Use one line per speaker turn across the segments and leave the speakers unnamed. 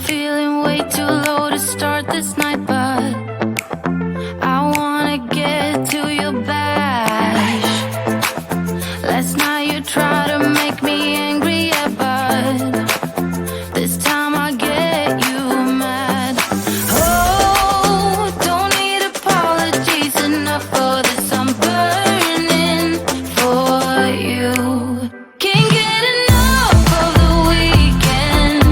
feeling way too low to start this night, but I wanna get to your bash. Last night you tried to make me angry, yeah, but this time I get you mad. Oh, don't need apologies enough for this. I'm burning for you. Can't get enough of the weekend.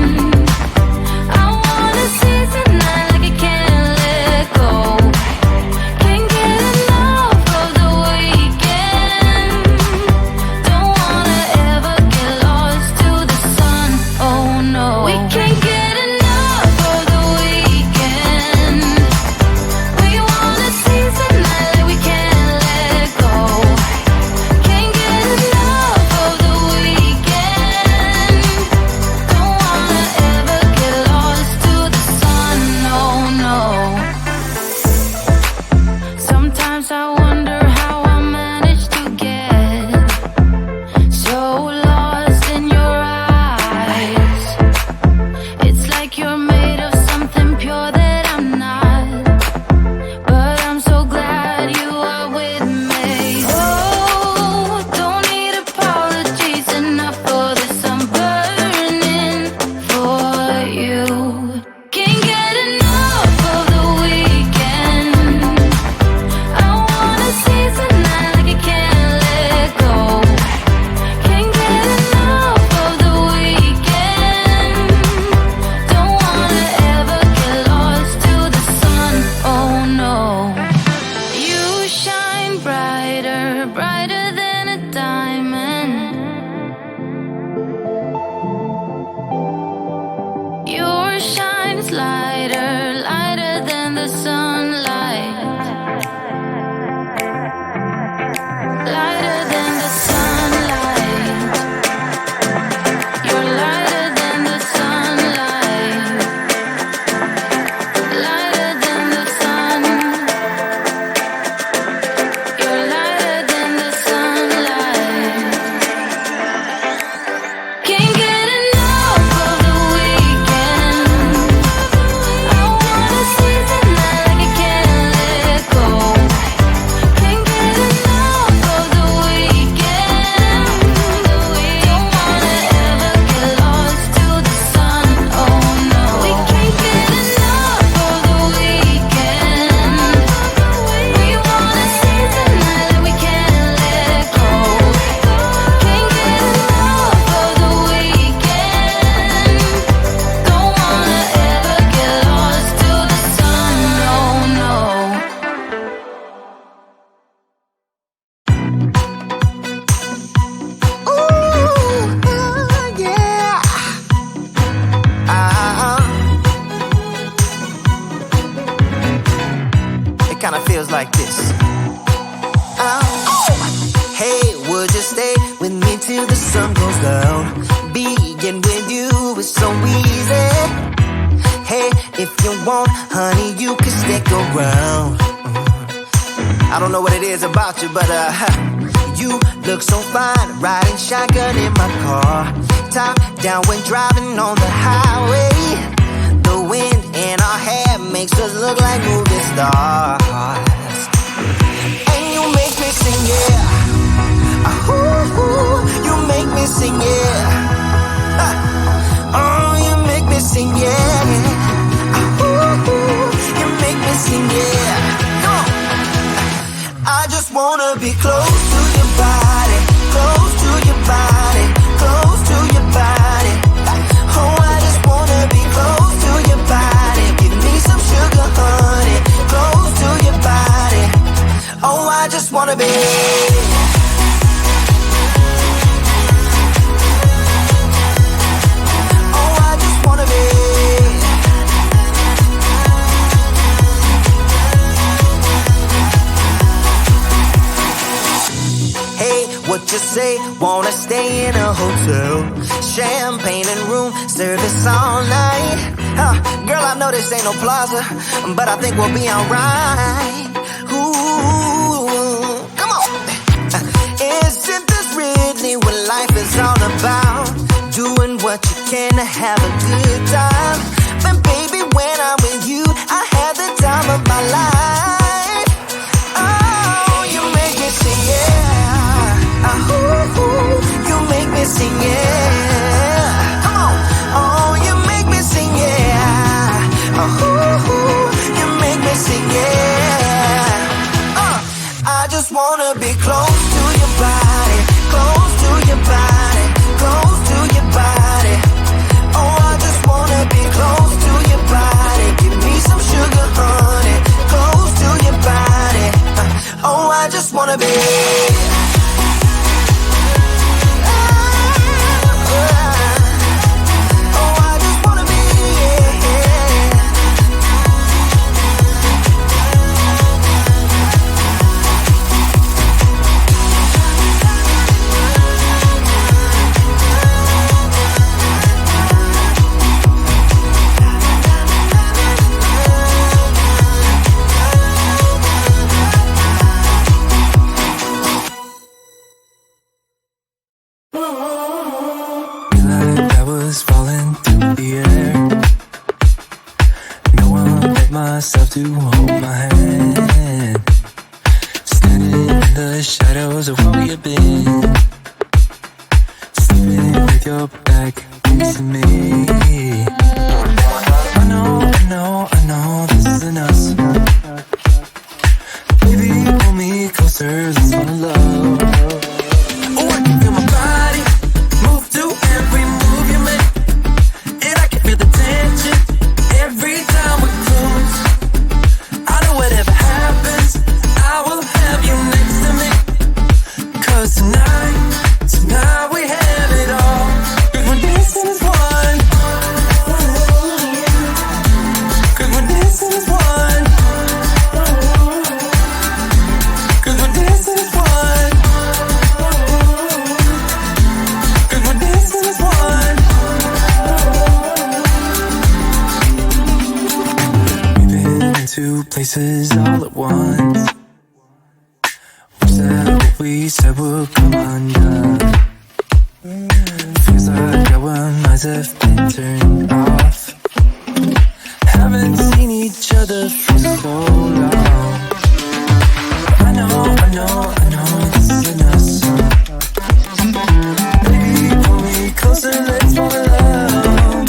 I wanna seize the night like I can't let go. Can't get enough of the weekend. Don't wanna ever get lost to the sun. Oh no, we can't get enough of the weekend. We wanna seize the night like we can't let go. Can't get enough of the weekend. Don't wanna ever get lost to the sun. No, no. Sometimes I wonder how I managed to get so lost in your eyes. It's like you're made of something pure that I'm not, but I'm so glad you are with me. Oh, don't need apologies enough for this. I'm burning for you. Can't get enough of the weekend. I wanna seize the night like I can't let go. Can't get enough of the weekend. Don't wanna ever get lost to the sun. Oh no. You shine brighter, brighter than a diamond. Your shine's lighter, lighter than the sunlight. Lighter than the sunlight. You're lighter than the sunlight. Lighter than the sun. You're lighter than the sunlight. Can't get enough of the weekend. I wanna seize the night like I can't let go. Can't get enough of the weekend. Don't wanna ever get lost to the sun. Oh no, we can't get enough of the weekend. We wanna seize the night like we can't let go. Can't get enough of the weekend. Don't wanna ever get lost to the sun. No, no.
Ooh, yeah. It kind of feels like this. Hey, would you stay with me till the sun goes down? Being with you is so easy. Hey, if you want, honey, you can stick around. I don't know what it is about you, but you look so fine, riding shotgun in my car, top down when driving on the highway. The wind in our hair makes us look like movie stars, and you make me sing, yeah. Ooh, you make me sing, yeah. Oh, you make me sing, yeah. Ooh, you make me sing, yeah. Come on. I just wanna be close to your body, close to your body, close to your body. Oh, I just wanna be close to your body. Give me some sugar, honey, close to your body. Oh, I just wanna be. Oh, I just wanna be. Hey, what you say? Wanna stay in a hotel? Champagne and room service all night. Girl, I know this ain't no plaza, but I think we'll be alright. Ooh, come on. Isn't this really what life is all about? Doing what you can to have a good time. And baby, when I'm with you, I have the time of my life. Oh, you make me sing, yeah. You make me sing, yeah. Come on. Oh, you make me sing, yeah. You make me sing, yeah. I just wanna be close to your body, close to your body, close to your body. Oh, I just wanna be close to your body. Give me some sugar, honey, close to your body. Oh, I just wanna be.
Myself to hold my hand, standing in the shadows of where we have been, sleeping with your back facing me. I know this isn't us. Baby, pull me closer, let's fall in love. Oh, I can feel my body move to every move you make, and I can feel the tension every time we close. I know whatever happens, I will have you next to me. 'Cause tonight we have it all. 'Cause we're dancing as one. 'Cause we're dancing as one. 'Cause we're dancing as one. 'Cause we're dancing as one. Two places all at once. Wish that what we said would come undone. Feels like our minds have been turned off. Haven't seen each other for so long. I know this isn't us. Baby, pull me closer, let's fall in love.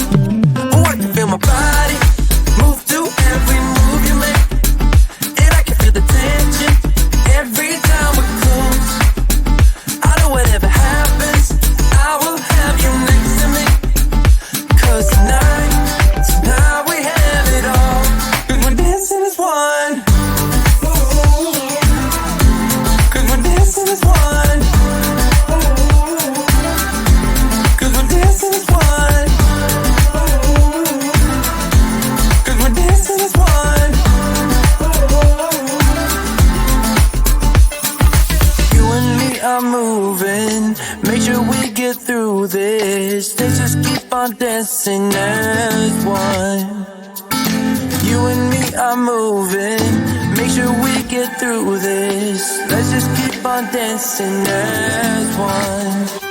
Oh, I can feel my body move to every move you make, and I can feel the tension every time we're close. I know whatever happens, I will have you next to me. 'Cause tonight we have it all. 'Cause we're dancing as one. 'Cause we're dancing as one. 'Cause we're dancing as one. 'Cause we're dancing as one. You and me are moving, make sure we get through this. Let's just keep on dancing as one. You and me are moving, make sure we get through this. Let's just keep on dancing as one.